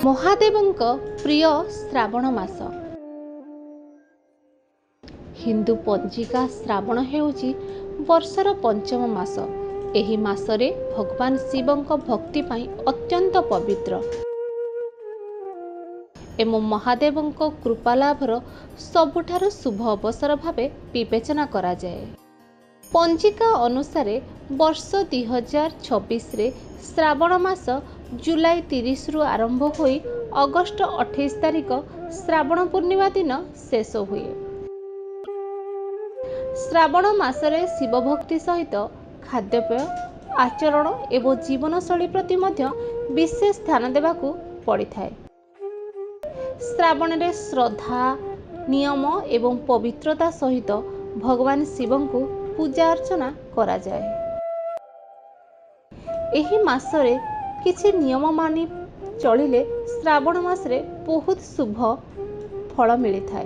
महादेवଙ୍କ प्रिय श्रावण मास। हिंदू पंजिका श्रावण हेउची वर्षर पंचम मास। एही मासरे भगवान शिवଙ୍କ भक्ति पाई अत्यंत पवित्र एवं महादेवଙ୍କ कृपा लाभर सबुठार शुभ अवसर भावे विवेचना करा जाए। पंजिका अनुसार वर्ष 2026 रे श्रावण मास जुलाई 30 रु आरंभ होई अगस्त 28 तारिख श्रावण पूर्णिमा दिन शेष हुए। श्रावण मासरे शिव भक्ति सहित खाद्यपेय आचरण एवं जीवनशैली प्रति मध्य विशेष ध्यान देवाकू पड़ी थाए। श्रावण रे श्रद्धा नियम एवं पवित्रता सहित भगवान शिवंकु पूजा अर्चना करा जाए। एही मासरे किछि नियम मानि चलिले श्रावण मासरे बहुत शुभ फल मिली थाए।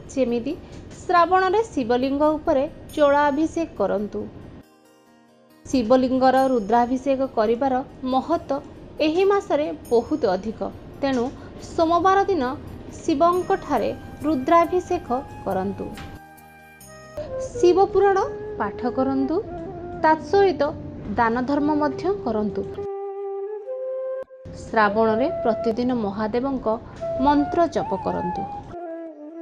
जेमिति श्रावण रे शिवलिंग उपरे जलाभिषेक करंतु। शिवलिंगर रुद्राभिषेक करिवार महत्व एही मासरे बहुत अधिक। तेणु सोमवार दिन शिवंक ठारे रुद्राभिषेक करंतु। शिव पुराण पाठ करंतु। तत्सहित दान धर्म मध्य करंतु। श्रावण रे प्रतिदिन महादेवंक मंत्र जप करंतु।